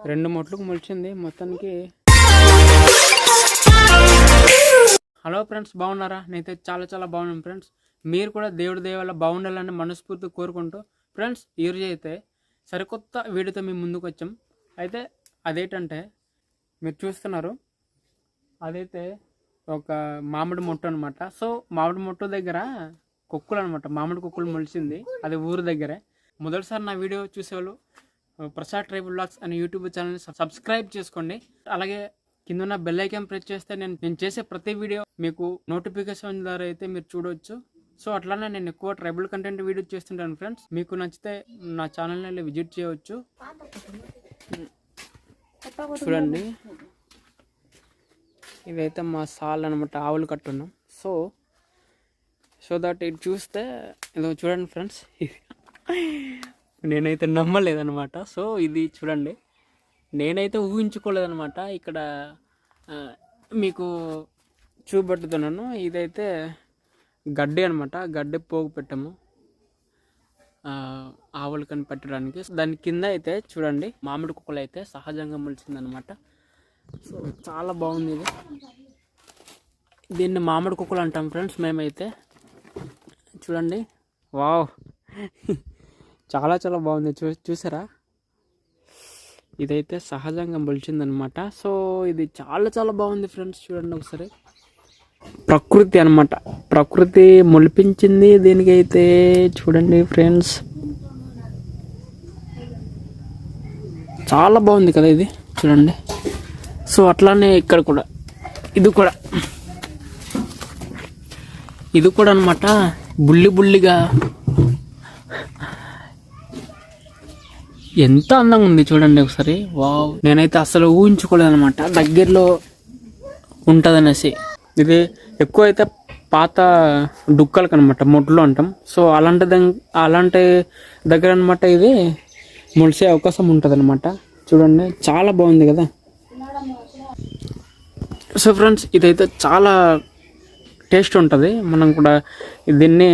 రెండు మొట్లకు మొలిచింది మొత్తానికి. Hello friends, బాగున్నారా? నేనైతే చాలా చాలా బాగున్నాను ఫ్రెండ్స్. మీరు కూడా దేవుడి దేవాల బాగుండాలని మనస్ఫూర్తి కోరుకుంటూ ఫ్రెండ్స్, ఈరోజు అయితే సరికొత్త వీడియోతో మేము ముందుకు వచ్చాం. అయితే అదేంటంటే మీరు చూస్తున్నారు, అదైతే ఒక మామిడి మొట్టు అనమాట. సో మామిడి మొట్టు దగ్గర కుక్కలు అనమాట, మామిడి కుక్కలు మొలిచింది. అది ఊరు దగ్గరే. మొదటిసారి నా వీడియో చూసేవాళ్ళు ప్రసాద్ ట్రైబల్ వ్లాగ్స్ అనే యూట్యూబ్ ఛానల్ని సబ్స్క్రైబ్ చేసుకోండి. అలాగే కింద ఉన్న బెల్ ఐకాన్ ప్రెస్ చేస్తే నేను చేసే ప్రతి వీడియో మీకు నోటిఫికేషన్ ద్వారా అయితే మీరు చూడవచ్చు. సో అట్లానే నేను ఎక్కువ ట్రైబల్ కంటెంట్ వీడియో చేస్తుంటాను ఫ్రెండ్స్. మీకు నచ్చితే నా ఛానల్ని విజిట్ చేయవచ్చు. చూడండి, ఇదైతే మా సాల్ అనమాట, ఆవులు కట్టున్నాం. సో దట్ ఇది చూస్తే ఇదో చూడండి ఫ్రెండ్స్, నేనైతే నమ్మలేదనమాట. సో ఇది చూడండి, నేనైతే ఊహించుకోలేదనమాట. ఇక్కడ మీకు చూపెడుతున్నాను. ఇదైతే గడ్డి అనమాట, గడ్డి పోగు పెట్టాము ఆవులు కని పెట్టడానికి. దాని కింద అయితే చూడండి మామిడి కుక్కలు అయితే సహజంగా మొలిచిందనమాట. సో చాలా బాగుంది ఇది. దీన్ని మామిడి కుక్కలు అంటాం ఫ్రెండ్స్ మేమైతే. చూడండి, వావ్, చాలా చాలా బాగుంది. చూసారా? ఇదైతే సహజంగా మొలిచిందనమాట. సో ఇది చాలా చాలా బాగుంది ఫ్రెండ్స్. చూడండి ఒకసారి, ప్రకృతి అనమాట, ప్రకృతి మొలిపించింది దీనికైతే. చూడండి ఫ్రెండ్స్, చాలా బాగుంది కదా ఇది, చూడండి. సో అట్లానే ఇక్కడ కూడా ఇది కూడా అనమాట, బుల్లిగా ఎంత అందంగా ఉంది చూడండి ఒకసారి. వావ్, నేనైతే అసలు ఊహించుకోలేదు అనమాట దగ్గరలో ఉంటుందనేసి. ఇది ఎక్కువ అయితే పాత డుక్కలకు అనమాట, మొట్లు అంటాం. సో అలాంటి దగ్గర అనమాట ఇది మొలిసే అవకాశం ఉంటుంది అనమాట. చూడండి, చాలా బాగుంది కదా. సో ఫ్రెండ్స్, ఇదైతే చాలా టేస్ట్ ఉంటుంది. మనం కూడా దీన్ని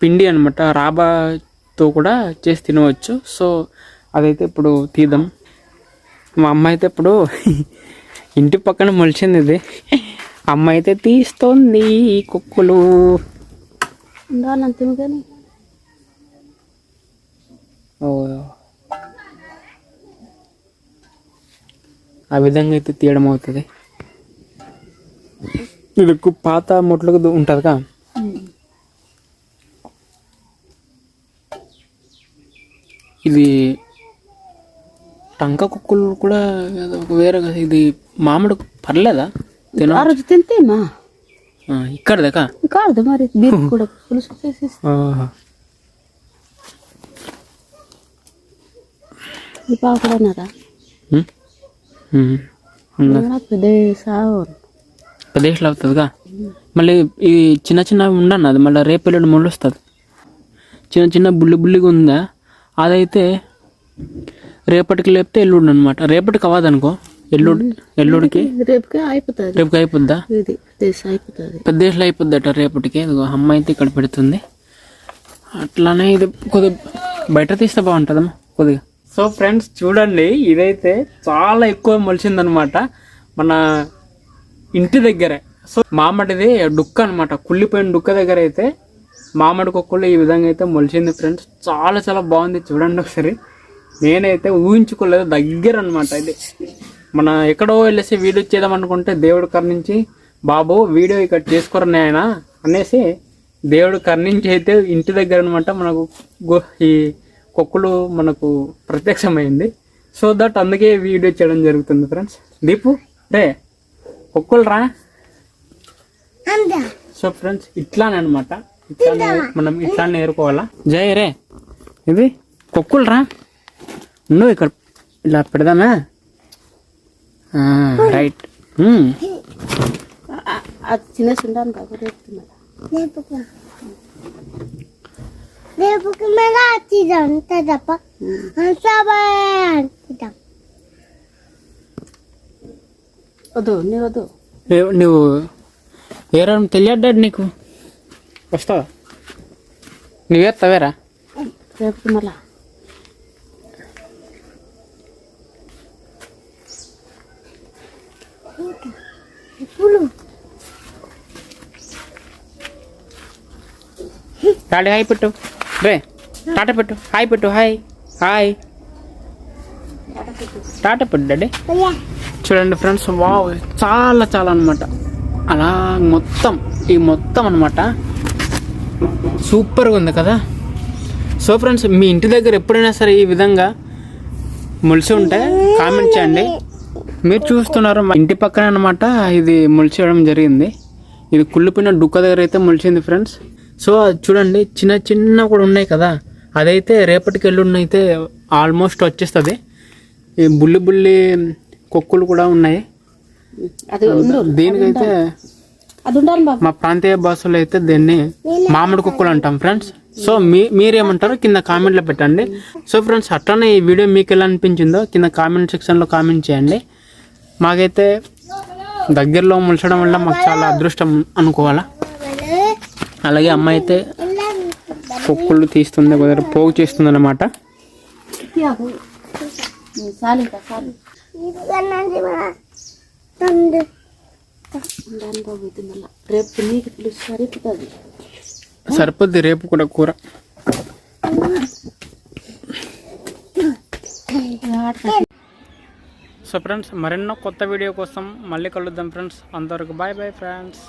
పిండి అనమాట, రాబాతో కూడా చేసి తినవచ్చు. సో అదైతే ఇప్పుడు తీద్దాం. మా అమ్మ అయితే ఇప్పుడు ఇంటి పక్కన మొలిచింది ఇది. అమ్మ అయితే తీస్తోంది కుక్కలు. ఆ విధంగా అయితే తీయడం అవుతుంది. ఇది పాత మొట్లకు ఉంటుందిగా. ఇది టంక కుక్కలు కూడా వేరే కదా. ఇది మామిడి పర్లేదా తింటేనా? ఇక్కడదా మరి కూడా పులుసు ప్రదేశాలు అవుతుందిగా. మళ్ళీ ఈ చిన్న ఉండను, అది మళ్ళీ రేపు ఎల్లుండి ముళ్ళు వస్తుంది. చిన్న బుల్లిగా ఉందా, అదైతే రేపటికి లేపితే ఎల్లుండి అనమాట. రేపటికి అవ్వదనుకో, ఎల్లుడికి రేపుకి అయిపోద్దా, పెద్దేశంలో అయిపోద్దట రేపటికి. అమ్మ అయితే ఇక్కడ పెడుతుంది. అట్లానే ఇది కొద్దిగా బయట తీస్తే బాగుంటుందమ్మా కొద్దిగా. సో ఫ్రెండ్స్ చూడండి, ఇదైతే చాలా ఎక్కువ మొలిచిందనమాట మన ఇంటి దగ్గరే. సో మామిడిది డుక్క అనమాట, కుళ్ళిపోయిన డుక్క దగ్గర అయితే మామిడి కుక్కలు ఈ విధంగా అయితే మొలిచింది ఫ్రెండ్స్. చాలా చాలా బాగుంది. చూడండి ఒకసారి, నేనైతే ఊహించుకోలేదు దగ్గర అనమాట. ఇది మన ఎక్కడో వెళ్ళేసి వీడియో చేద్దాం అనుకుంటే దేవుడు కర్ణించి, బాబు వీడియో ఇక్కడ చేసుకోరని ఆయన అనేసి దేవుడు కర్ణించి అయితే ఇంటి దగ్గర అనమాట మనకు ఈ కుక్కలు మనకు ప్రత్యక్షమైంది. సో దట్ అందుకే వీడియో చేయడం జరుగుతుంది ఫ్రెండ్స్. దీపు రే కుక్కలు రా. సో ఫ్రెండ్స్, ఇట్లానే అనమాట, ఇట్లానే మనం ఇట్లానే ఏరుకోవాలా. జయ రే, ఇది కుక్కలు రా, నువ్వు ఇక్కడ ఇలా పెడదామా? రైట్. చిన్న చూడాను కాబట్టి నువ్వు ఏరా తెలియడ్డాడు నీకు, వస్తావా? నువ్వేస్తావేరా? రేపు మళ్ళా డాడీ హాయ్ పెట్టు, రే టాటా పెట్టు, హాయ్ పెట్టు, హాయ్ హాయ్ టాటా పెట్టు డాడీ. చూడండి ఫ్రెండ్స్, వావ్ చాలా చాలా అనమాట. అలా మొత్తం ఈ మొత్తం అనమాట సూపర్గా ఉంది కదా. సో ఫ్రెండ్స్, మీ ఇంటి దగ్గర ఎప్పుడైనా సరే ఈ విధంగా మొలిసి ఉంటే కామెంట్ చేయండి. మీరు చూస్తున్నారు మా ఇంటి పక్కన అనమాట ఇది మొలిచేయడం జరిగింది. ఇది కుళ్ళిపోయిన డుక్క దగ్గర అయితే మొలిచింది ఫ్రెండ్స్. సో అది చూడండి, చిన్న చిన్న కూడా ఉన్నాయి కదా, అదైతే రేపటికి ఎల్లుండి అయితే ఆల్మోస్ట్ వచ్చేస్తుంది. ఈ బుల్లి బుల్లి కొక్కులు కూడా ఉన్నాయి. అది దీనికైతే అది ఉండాలి బాబు. మా ప్రాంతీయ భాషలో అయితే దీన్ని మామిడి కుక్కలు అంటాం ఫ్రెండ్స్. సో మీరేమంటారో కింద కామెంట్లో పెట్టండి. సో ఫ్రెండ్స్, అట్లనే ఈ వీడియో మీకు ఎలా అనిపించిందో కింద కామెంట్ సెక్షన్లో కామెంట్ చేయండి. మాకైతే దగ్గరలో ముల్చడం వల్ల మాకు చాలా అదృష్టం అనుకోవాలా. అలాగే అమ్మ అయితే కుక్కలు తీస్తుంది, కుదర పోగు చేస్తుంది అన్నమాట. రేపు నీకు పిలుసు సరిపోతుంది. సరిపోద్ది రేపు కూడా కూర. సో ఫ్రెండ్స్, మరెన్నో కొత్త వీడియో కోసం మళ్ళీ కలుద్దాం ఫ్రెండ్స్. అంతవరకు బాయ్ బాయ్ ఫ్రెండ్స్.